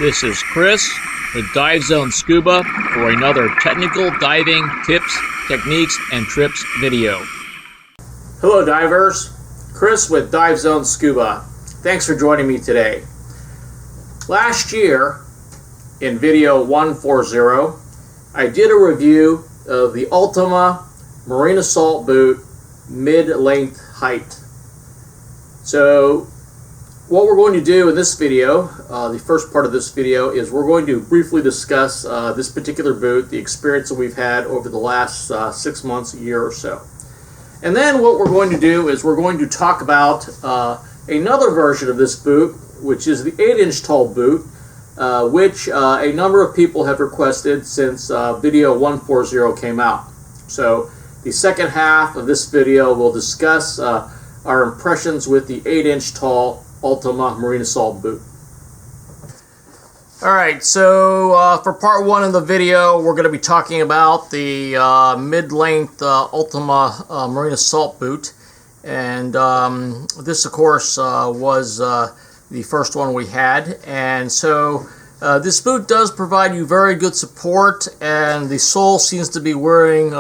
This is Chris with Dive Zone Scuba for another technical diving tips, techniques, and trips video. Hello divers, Chris with Dive Zone Scuba. Thanks for joining me today. Last year, in video 140, I did a review of the Altama Marine Assault boot mid-length height. So what we're going to do in this video, the first part of this video, is we're going to briefly discuss this particular boot, the experience that we've had over the last 6 months, a year or so. And then what we're going to do is we're going to talk about another version of this boot, which is the 8-inch tall boot, which a number of people have requested since video 140 came out. So the second half of this video will discuss our impressions with the 8-inch tall Altama Marine Assault boot. Alright, so for part one of the video, we're going to be talking about the mid-length Altama Marine Assault boot. And this, of course, was the first one we had. And so this boot does provide you very good support, and the sole seems to be wearing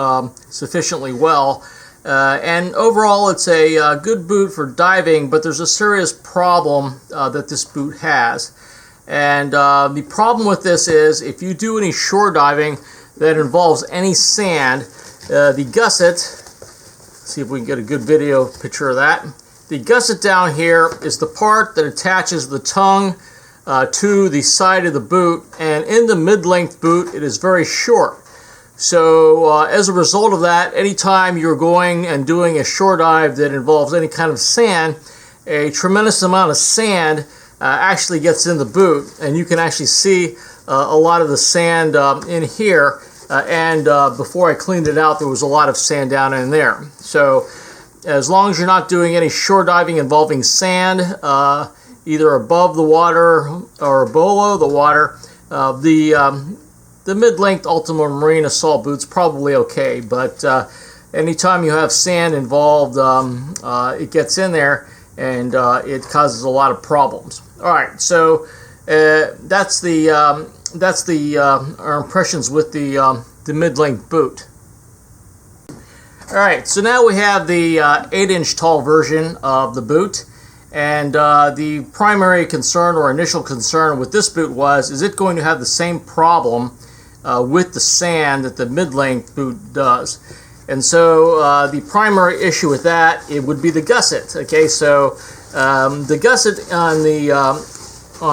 sufficiently well. And overall, it's a good boot for diving, but there's a serious problem that this boot has. And the problem with this is if you do any shore diving that involves any sand, the gusset, see if we can get a good video picture of that. The gusset down here is the part that attaches the tongue to the side of the boot, and in the mid-length boot it is very short. So as a result of that, anytime you're going and doing a shore dive that involves any kind of sand, a tremendous amount of sand actually gets in the boot, and you can actually see a lot of the sand in here, and before I cleaned it out there was a lot of sand down in there. So as long as you're not doing any shore diving involving sand, either above the water or below the water, the mid-length Altama Marine Assault boot's probably okay, but anytime you have sand involved, it gets in there and it causes a lot of problems. All right, so that's our impressions with the mid-length boot. All right, so now we have the 8-inch tall version of the boot. And the primary concern or initial concern with this boot is it going to have the same problem with the sand that the mid-length boot does? And so the primary issue with that, it would be the gusset. Okay, so the gusset on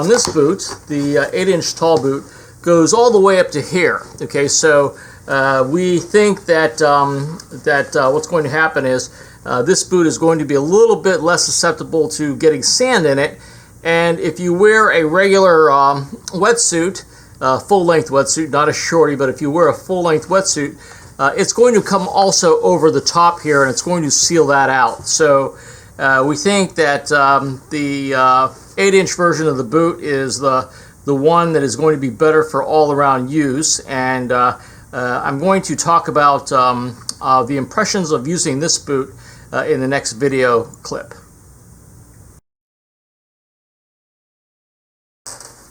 this boot, the 8-inch tall boot, goes all the way up to here. Okay, so we think that what's going to happen is this boot is going to be a little bit less susceptible to getting sand in it, and if you wear a regular wetsuit, full-length wetsuit, not a shorty, but if you wear a full-length wetsuit, it's going to come also over the top here, and it's going to seal that out. So we think that the 8-inch version of the boot is the one that is going to be better for all-around use, and I'm going to talk about the impressions of using this boot in the next video clip.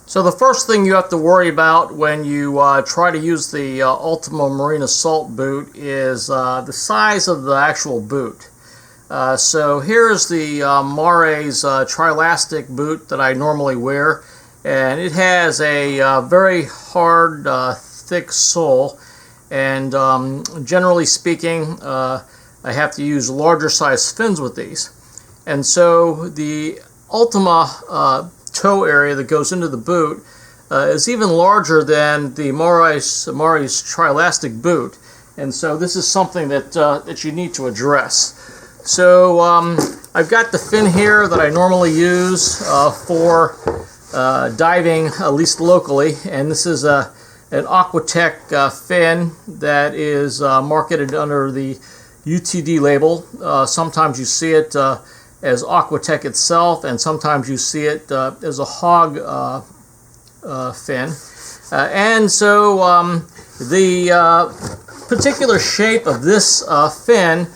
So the first thing you have to worry about when you try to use the Altama Marine Assault boot is the size of the actual boot. So here's the Mare's Trilastic boot that I normally wear, and it has a very hard, thick sole, and generally speaking, I have to use larger size fins with these. And so the Altama toe area that goes into the boot is even larger than the Mare's Trilastic boot. And so this is something that you need to address. So I've got the fin here that I normally use for diving, at least locally, and this is an Aquatech fin that is marketed under the UTD label. Sometimes you see it as Aquatech itself, and sometimes you see it as a hog fin. And so the particular shape of this fin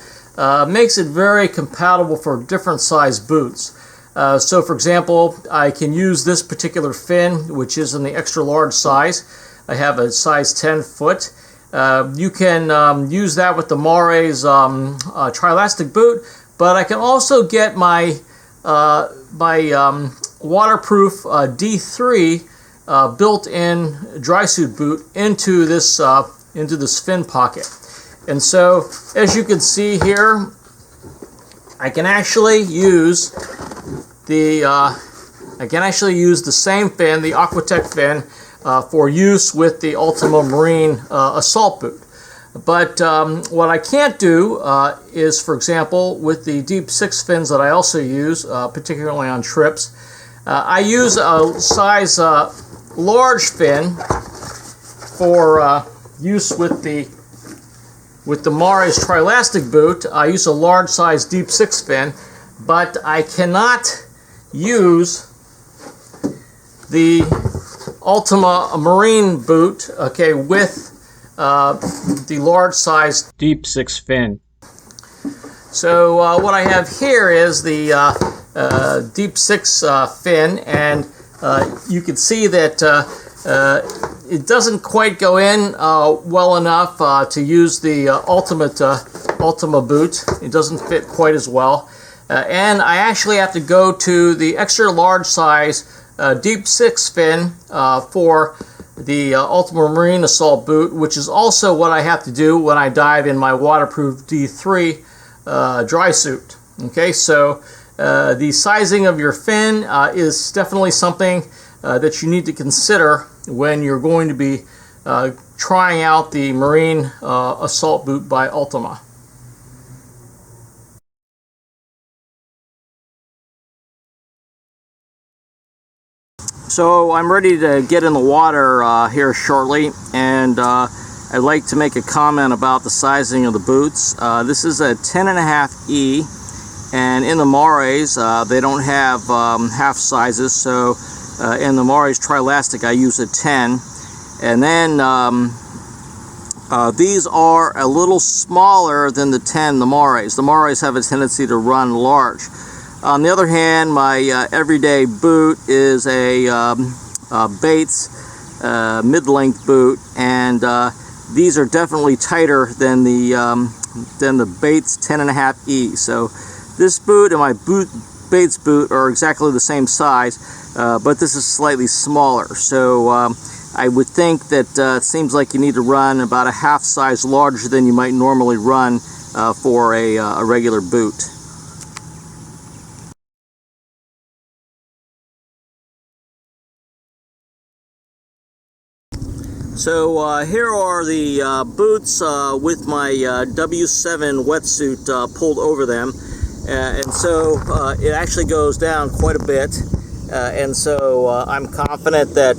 makes it very compatible for different size boots. So for example, I can use this particular fin, which is in the extra large size. I have a size 10 foot. You can use that with the Mare's Trilastic boot, but I can also get my waterproof D3 built-in dry suit boot into this fin pocket. And so, as you can see here, I can actually use the same fin, the Aquatech fin, for use with the Altama Marine Assault boot. But what I can't do is, for example, with the Deep 6 fins that I also use, particularly on trips, I use a size large fin for use with the Mare's Trilastic boot. I use a large size Deep 6 fin, but I cannot use the Altama Marine boot, okay, with the large size Deep 6 fin. So what I have here is the Deep 6 fin, and you can see that it doesn't quite go in well enough to use the Altama boot. It doesn't fit quite as well. And I actually have to go to the extra large size Deep 6 fin for the Altama Marine Assault boot, which is also what I have to do when I dive in my waterproof D3 dry suit. Okay, so the sizing of your fin is definitely something that you need to consider when you're going to be trying out the Marine Assault boot by Altama. So I'm ready to get in the water here shortly, and I'd like to make a comment about the sizing of the boots. This is a 10.5E, and in the Mare's they don't have half sizes, so in the Mare's Trilastic I use a 10. And then these are a little smaller than the 10, the Mare's. The Mare's have a tendency to run large. On the other hand, my everyday boot is a Bates mid-length boot, and these are definitely tighter than the Bates 10.5E. So this boot and my Bates boot are exactly the same size, but this is slightly smaller. So I would think that it seems like you need to run about a half size larger than you might normally run for a regular boot. So here are the boots with my W7 wetsuit pulled over them, and so it actually goes down quite a bit, and so I'm confident that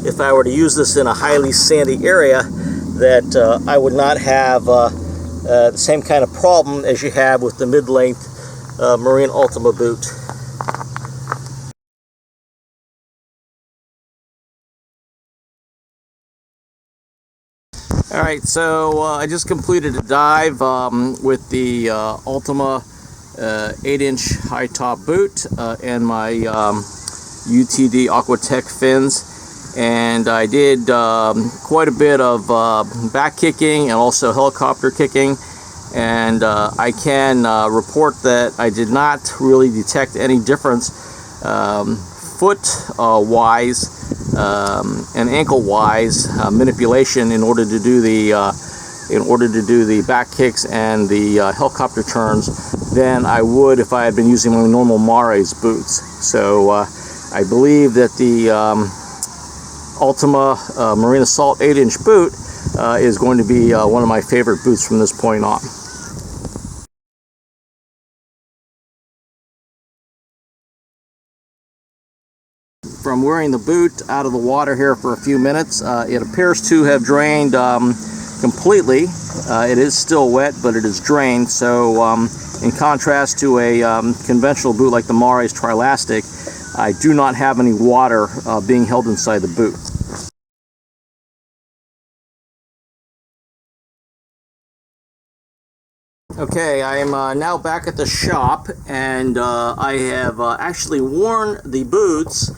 if I were to use this in a highly sandy area, that I would not have the same kind of problem as you have with the mid-length Marine Altama boot. Alright, so I just completed a dive with the Altama 8-inch high top boot and my UTD Aquatech fins, and I did quite a bit of back kicking and also helicopter kicking, and I can report that I did not really detect any difference foot wise and ankle wise manipulation in order to do the back kicks and the helicopter turns than I would if I had been using my normal Mare's boots. So I believe that the Altama Marine Assault 8-inch boot is going to be one of my favorite boots from this point on. From wearing the boot out of the water here for a few minutes, it appears to have drained completely. It is still wet, but it is drained. So in contrast to a conventional boot like the Mare's Trilastic, I do not have any water being held inside the boot. Okay, I am now back at the shop, and I have actually worn the boots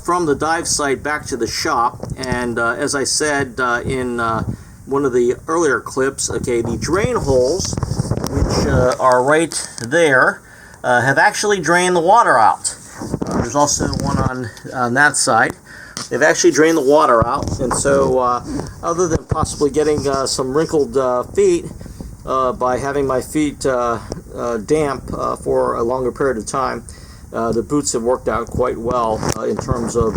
from the dive site back to the shop. And as I said in one of the earlier clips, okay, the drain holes, which are right there, have actually drained the water out. There's also one on that side. They've actually drained the water out, and so other than possibly getting some wrinkled feet, by having my feet damp for a longer period of time, the boots have worked out quite well in terms of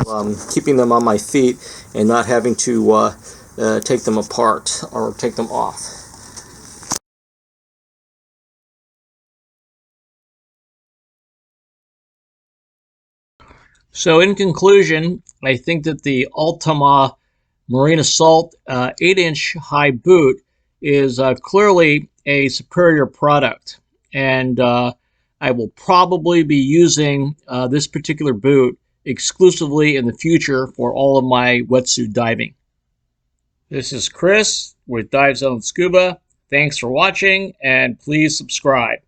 keeping them on my feet and not having to take them apart or take them off. So in conclusion, I think that the Altama Marine Assault 8-inch high boot is clearly a superior product, and I will probably be using this particular boot exclusively in the future for all of my wetsuit diving. This is Chris with Dive Zone Scuba. Thanks for watching, and please subscribe.